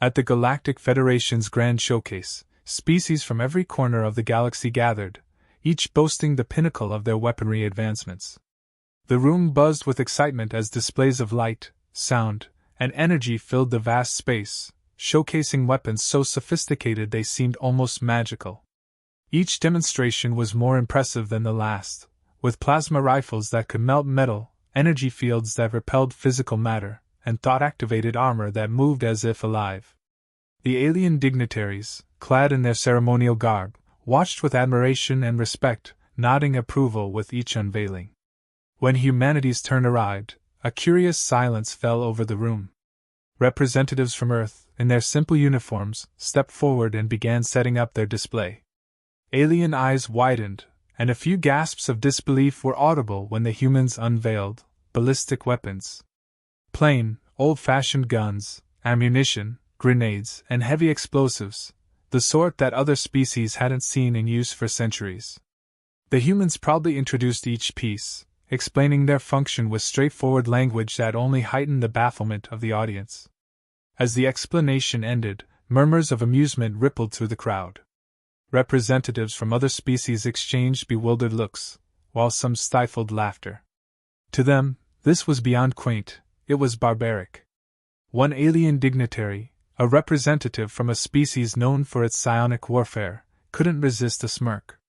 At the Galactic Federation's Grand Showcase, species from every corner of the galaxy gathered, each boasting the pinnacle of their weaponry advancements. The room buzzed with excitement as displays of light, sound, and energy filled the vast space, showcasing weapons so sophisticated they seemed almost magical. Each demonstration was more impressive than the last, with plasma rifles that could melt metal, energy fields that repelled physical matter, and thought-activated armor that moved as if alive. The alien dignitaries, clad in their ceremonial garb, watched with admiration and respect, nodding approval with each unveiling. When humanity's turn arrived, a curious silence fell over the room. Representatives from Earth, in their simple uniforms, stepped forward and began setting up their display. Alien eyes widened, and a few gasps of disbelief were audible when the humans unveiled ballistic weapons. Plain, old-fashioned guns, ammunition, grenades, and heavy explosives, the sort that other species hadn't seen in use for centuries. The humans proudly introduced each piece, explaining their function with straightforward language that only heightened the bafflement of the audience. As the explanation ended, murmurs of amusement rippled through the crowd. Representatives from other species exchanged bewildered looks, while some stifled laughter. To them, this was beyond quaint, it was barbaric. One alien dignitary, a representative from a species known for its psionic warfare, couldn't resist a smirk.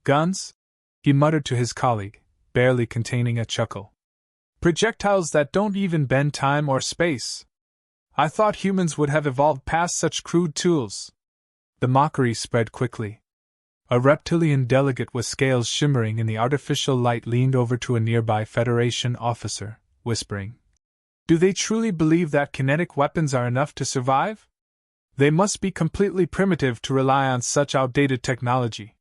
"Guns?" he muttered to his colleague, barely containing a chuckle. "Projectiles that don't even bend time or space. I thought humans would have evolved past such crude tools." The mockery spread quickly. A reptilian delegate with scales shimmering in the artificial light leaned over to a nearby Federation officer, whispering, "Do they truly believe that kinetic weapons are enough to survive? They must be completely primitive to rely on such outdated technology."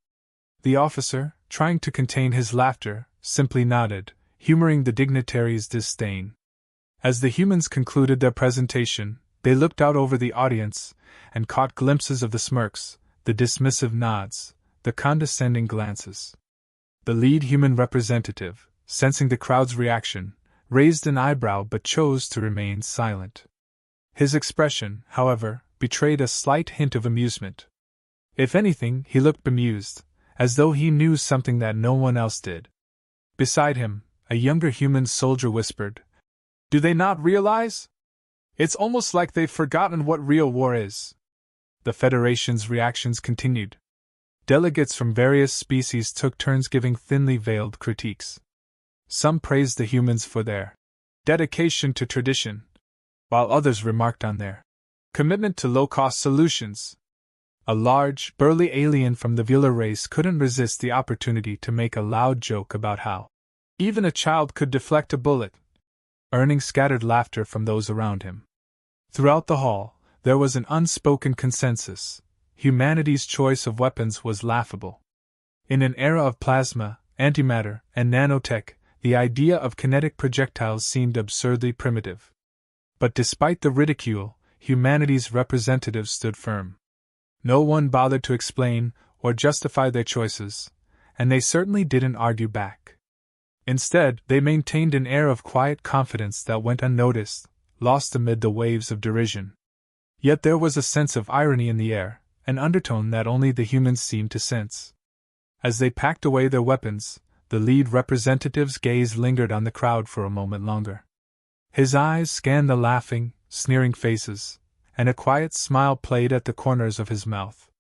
The officer, trying to contain his laughter, simply nodded, humoring the dignitary's disdain. As the humans concluded their presentation, they looked out over the audience and caught glimpses of the smirks, the dismissive nods, the condescending glances. The lead human representative, sensing the crowd's reaction, raised an eyebrow but chose to remain silent. His expression, however, betrayed a slight hint of amusement. If anything, he looked bemused, as though he knew something that no one else did. Beside him, a younger human soldier whispered, "Do they not realize? It's almost like they've forgotten what real war is." The Federation's reactions continued. Delegates from various species took turns giving thinly veiled critiques. Some praised the humans for their dedication to tradition, while others remarked on their commitment to low-cost solutions. A large, burly alien from the Vila race couldn't resist the opportunity to make a loud joke about how even a child could deflect a bullet, earning scattered laughter from those around him. Throughout the hall, there was an unspoken consensus: humanity's choice of weapons was laughable. In an era of plasma, antimatter, and nanotech, the idea of kinetic projectiles seemed absurdly primitive. But despite the ridicule, humanity's representatives stood firm. No one bothered to explain or justify their choices, and they certainly didn't argue back. Instead, they maintained an air of quiet confidence that went unnoticed, lost amid the waves of derision. Yet there was a sense of irony in the air, an undertone that only the humans seemed to sense. As they packed away their weapons, the lead representative's gaze lingered on the crowd for a moment longer. His eyes scanned the laughing, sneering faces, and a quiet smile played at the corners of his mouth.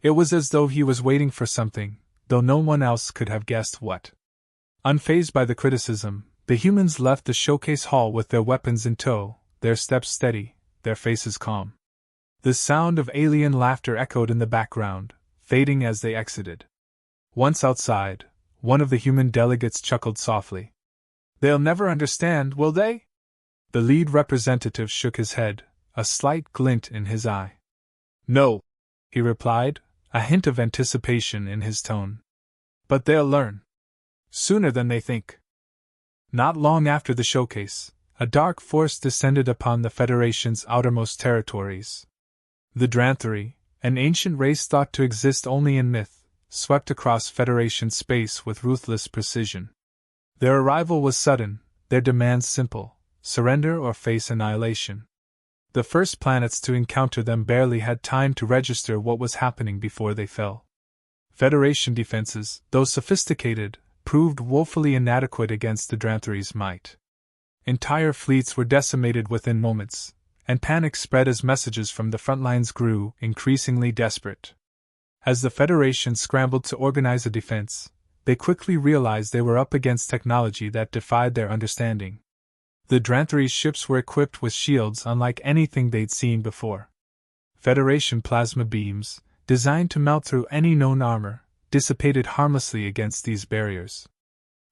It was as though he was waiting for something, though no one else could have guessed what. Unfazed by the criticism, the humans left the showcase hall with their weapons in tow, their steps steady, their faces calm. The sound of alien laughter echoed in the background, fading as they exited. Once outside, one of the human delegates chuckled softly. "They'll never understand, will they?" The lead representative shook his head, a slight glint in his eye. "No," he replied, a hint of anticipation in his tone. "But they'll learn. Sooner than they think." Not long after the showcase, a dark force descended upon the Federation's outermost territories. The Dranthari, an ancient race thought to exist only in myth, swept across Federation space with ruthless precision. Their arrival was sudden, their demands simple: surrender or face annihilation. The first planets to encounter them barely had time to register what was happening before they fell. Federation defenses, though sophisticated, proved woefully inadequate against the Dranthary's might. Entire fleets were decimated within moments, and panic spread as messages from the front lines grew increasingly desperate. As the Federation scrambled to organize a defense, they quickly realized they were up against technology that defied their understanding. The Dranthary's ships were equipped with shields unlike anything they'd seen before. Federation plasma beams, designed to melt through any known armor, dissipated harmlessly against these barriers.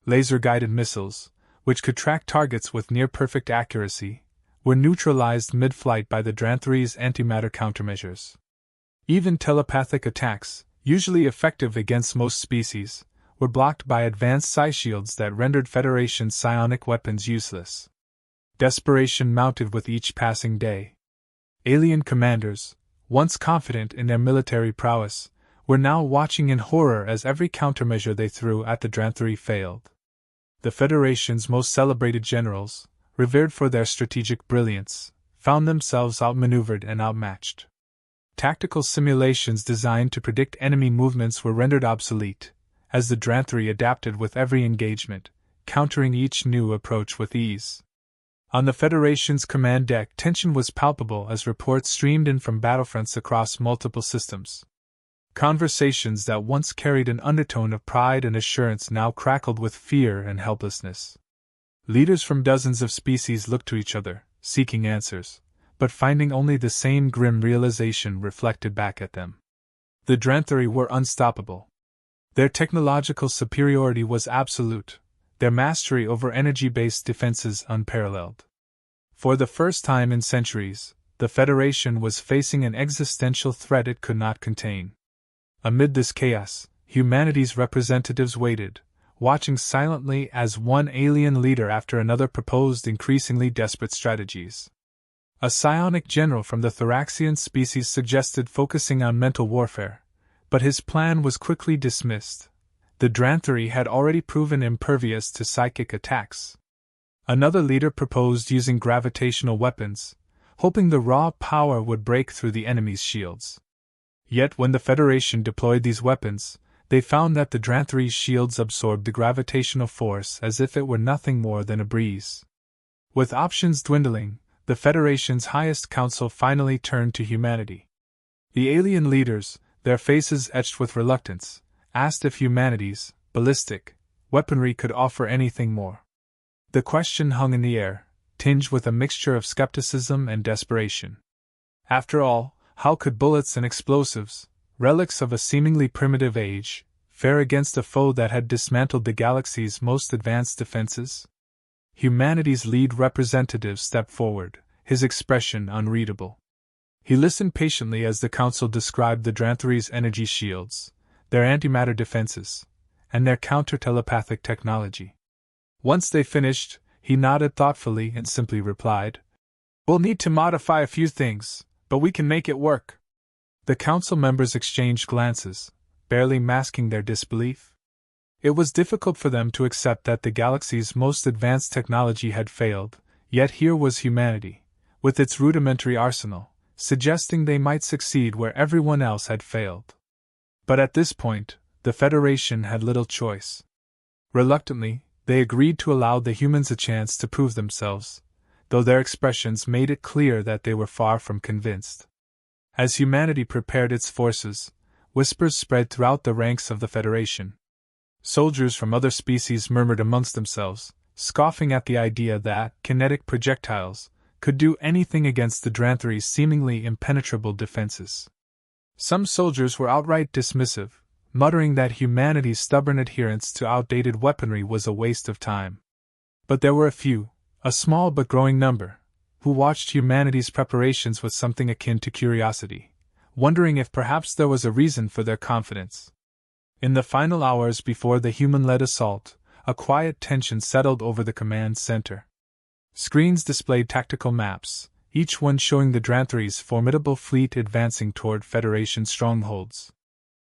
Laser-guided missiles, which could track targets with near-perfect accuracy, were neutralized mid-flight by the Dranthary's antimatter countermeasures. Even telepathic attacks, usually effective against most species, were blocked by advanced psi-shields that rendered Federation psionic weapons useless. Desperation mounted with each passing day. Alien commanders, once confident in their military prowess, were now watching in horror as every countermeasure they threw at the Dranthary failed. The Federation's most celebrated generals, revered for their strategic brilliance, found themselves outmaneuvered and outmatched. Tactical simulations designed to predict enemy movements were rendered obsolete, as the Dranthary adapted with every engagement, countering each new approach with ease. On the Federation's command deck, tension was palpable as reports streamed in from battlefronts across multiple systems. Conversations that once carried an undertone of pride and assurance now crackled with fear and helplessness. Leaders from dozens of species looked to each other, seeking answers, but finding only the same grim realization reflected back at them. The Dranthary were unstoppable. Their technological superiority was absolute, their mastery over energy-based defenses unparalleled. For the first time in centuries, the Federation was facing an existential threat it could not contain. Amid this chaos, humanity's representatives waited, watching silently as one alien leader after another proposed increasingly desperate strategies. A psionic general from the Thoraxian species suggested focusing on mental warfare, but his plan was quickly dismissed. The Dranthary had already proven impervious to psychic attacks. Another leader proposed using gravitational weapons, hoping the raw power would break through the enemy's shields. Yet when the Federation deployed these weapons, they found that the Dranthary's shields absorbed the gravitational force as if it were nothing more than a breeze. With options dwindling, the Federation's highest council finally turned to humanity. The alien leaders, their faces etched with reluctance, asked if humanity's ballistic weaponry could offer anything more. The question hung in the air, tinged with a mixture of skepticism and desperation. After all, how could bullets and explosives, relics of a seemingly primitive age, fare against a foe that had dismantled the galaxy's most advanced defenses? Humanity's lead representative stepped forward, his expression unreadable. He listened patiently as the Council described the Dranthary's energy shields, their antimatter defenses, and their counter-telepathic technology. Once they finished, he nodded thoughtfully and simply replied, "We'll need to modify a few things, but we can make it work." The Council members exchanged glances, barely masking their disbelief. It was difficult for them to accept that the galaxy's most advanced technology had failed, yet here was humanity, with its rudimentary arsenal, suggesting they might succeed where everyone else had failed. But at this point, the Federation had little choice. Reluctantly, they agreed to allow the humans a chance to prove themselves, though their expressions made it clear that they were far from convinced. As humanity prepared its forces, whispers spread throughout the ranks of the Federation. Soldiers from other species murmured amongst themselves, scoffing at the idea that kinetic projectiles could do anything against the Dranthary's seemingly impenetrable defenses. Some soldiers were outright dismissive, muttering that humanity's stubborn adherence to outdated weaponry was a waste of time. But there were a few, a small but growing number, who watched humanity's preparations with something akin to curiosity, wondering if perhaps there was a reason for their confidence. In the final hours before the human-led assault, a quiet tension settled over the command center. Screens displayed tactical maps, each one showing the Dranthary's formidable fleet advancing toward Federation strongholds.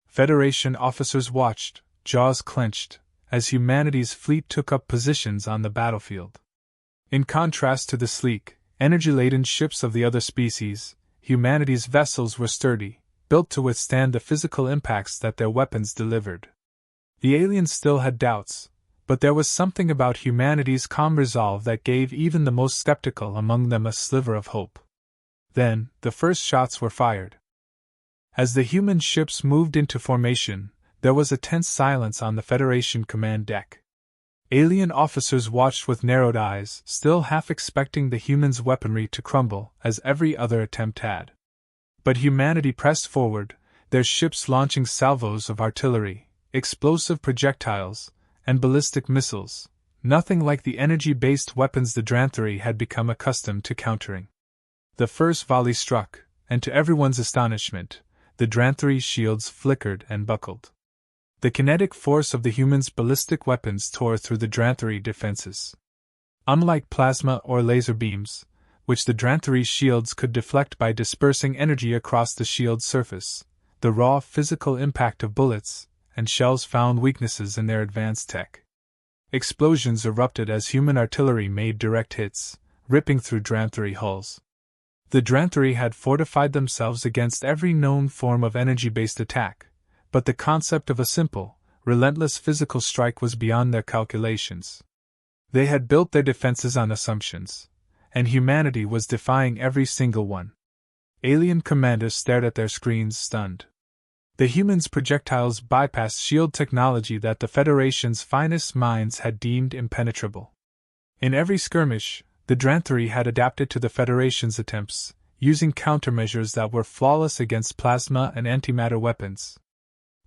Federation officers watched, jaws clenched, as humanity's fleet took up positions on the battlefield. In contrast to the sleek, energy-laden ships of the other species, humanity's vessels were sturdy, built to withstand the physical impacts that their weapons delivered. The aliens still had doubts, but there was something about humanity's calm resolve that gave even the most skeptical among them a sliver of hope. Then, the first shots were fired. As the human ships moved into formation, there was a tense silence on the Federation command deck. Alien officers watched with narrowed eyes, still half expecting the humans' weaponry to crumble, as every other attempt had. But humanity pressed forward, their ships launching salvos of artillery, explosive projectiles, and ballistic missiles, nothing like the energy-based weapons the Dranthari had become accustomed to countering. The first volley struck, and to everyone's astonishment, the Dranthari shields flickered and buckled. The kinetic force of the humans' ballistic weapons tore through the Dranthari defenses. Unlike plasma or laser beams, which the Dranthari shields could deflect by dispersing energy across the shield's surface, the raw physical impact of bullets and shells found weaknesses in their advanced tech. Explosions erupted as human artillery made direct hits, ripping through Dranthari hulls. The Dranthari had fortified themselves against every known form of energy-based attack, but the concept of a simple, relentless physical strike was beyond their calculations. They had built their defenses on assumptions, and humanity was defying every single one. Alien commanders stared at their screens stunned. The humans' projectiles bypassed shield technology that the Federation's finest minds had deemed impenetrable. In every skirmish, the Dranthari had adapted to the Federation's attempts, using countermeasures that were flawless against plasma and antimatter weapons.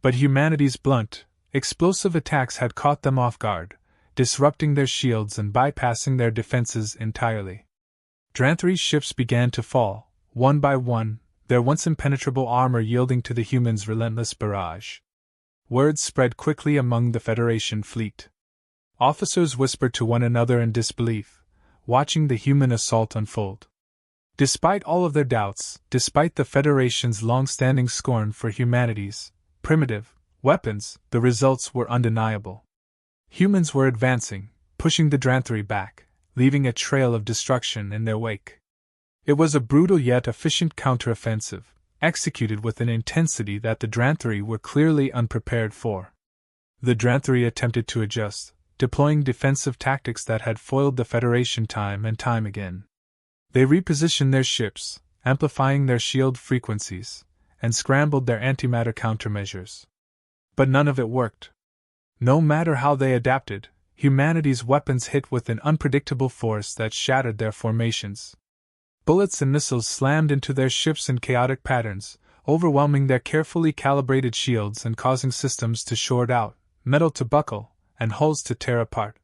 But humanity's blunt, explosive attacks had caught them off guard, disrupting their shields and bypassing their defenses entirely. Dranthari's ships began to fall, one by one, their once impenetrable armor yielding to the humans' relentless barrage. Word spread quickly among the Federation fleet. Officers whispered to one another in disbelief, watching the human assault unfold. Despite all of their doubts, despite the Federation's long-standing scorn for humanity's primitive weapons, the results were undeniable. Humans were advancing, pushing the Dranthari back, leaving a trail of destruction in their wake. It was a brutal yet efficient counteroffensive, executed with an intensity that the Dranthari were clearly unprepared for. The Dranthari attempted to adjust, deploying defensive tactics that had foiled the Federation time and time again. They repositioned their ships, amplifying their shield frequencies, and scrambled their antimatter countermeasures. But none of it worked. No matter how they adapted, humanity's weapons hit with an unpredictable force that shattered their formations. Bullets and missiles slammed into their ships in chaotic patterns, overwhelming their carefully calibrated shields and causing systems to short out, metal to buckle, and hulls to tear apart.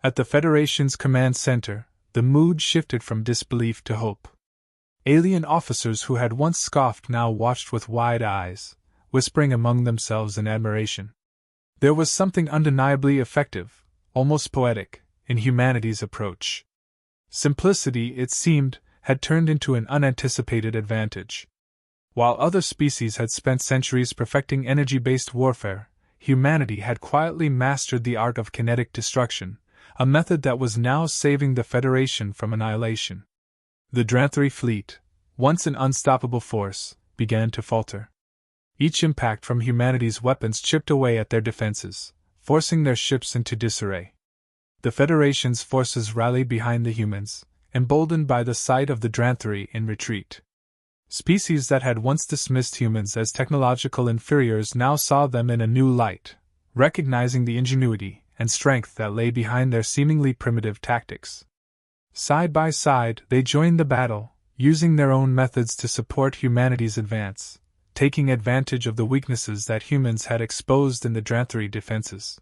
At the Federation's command center, the mood shifted from disbelief to hope. Alien officers who had once scoffed now watched with wide eyes, whispering among themselves in admiration. There was something undeniably effective, almost poetic, in humanity's approach. Simplicity, it seemed, had turned into an unanticipated advantage. While other species had spent centuries perfecting energy-based warfare, humanity had quietly mastered the art of kinetic destruction, a method that was now saving the Federation from annihilation. The Dranthari fleet, once an unstoppable force, began to falter. Each impact from humanity's weapons chipped away at their defenses, forcing their ships into disarray. The Federation's forces rallied behind the humans, emboldened by the sight of the Dranthari in retreat. Species that had once dismissed humans as technological inferiors now saw them in a new light, recognizing the ingenuity and strength that lay behind their seemingly primitive tactics. Side by side, they joined the battle, using their own methods to support humanity's advance, taking advantage of the weaknesses that humans had exposed in the Dranthari defenses.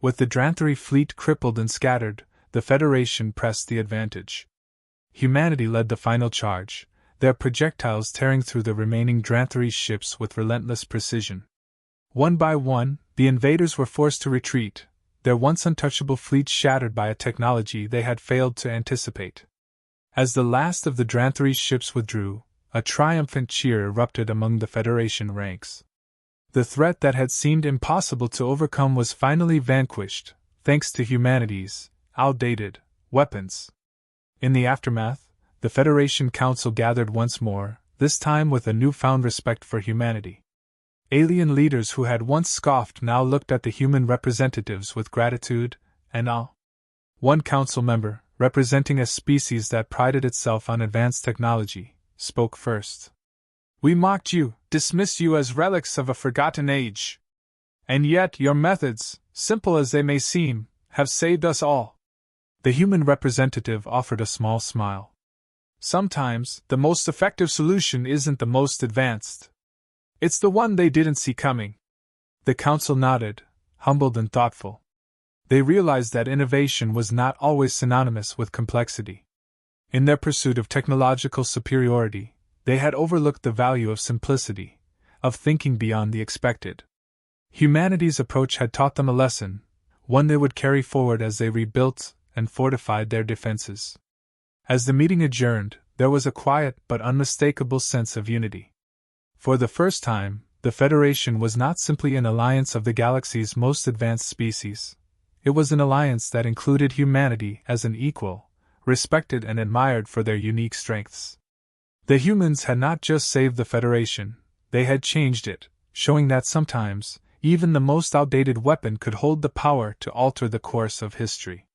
With the Dranthari fleet crippled and scattered, the Federation pressed the advantage. Humanity led the final charge, their projectiles tearing through the remaining Dranthari ships with relentless precision. One by one, the invaders were forced to retreat, their once untouchable fleet shattered by a technology they had failed to anticipate. As the last of the Dranthari ships withdrew, a triumphant cheer erupted among the Federation ranks. The threat that had seemed impossible to overcome was finally vanquished, thanks to humanity's outdated weapons. In the aftermath, The Federation Council gathered once more, this time with a newfound respect for humanity. Alien leaders who had once scoffed now looked at the human representatives with gratitude and awe. One council member, representing a species that prided itself on advanced technology, spoke first. "We mocked you, dismissed you as relics of a forgotten age. And yet your methods, simple as they may seem, have saved us all." The human representative offered a small smile. "Sometimes, the most effective solution isn't the most advanced. It's the one they didn't see coming." The council nodded, humbled and thoughtful. They realized that innovation was not always synonymous with complexity. In their pursuit of technological superiority, they had overlooked the value of simplicity, of thinking beyond the expected. Humanity's approach had taught them a lesson, one they would carry forward as they rebuilt and fortified their defenses. As the meeting adjourned, there was a quiet but unmistakable sense of unity. For the first time, the Federation was not simply an alliance of the galaxy's most advanced species. It was an alliance that included humanity as an equal, respected and admired for their unique strengths. The humans had not just saved the Federation, they had changed it, showing that sometimes, even the most outdated weapon could hold the power to alter the course of history.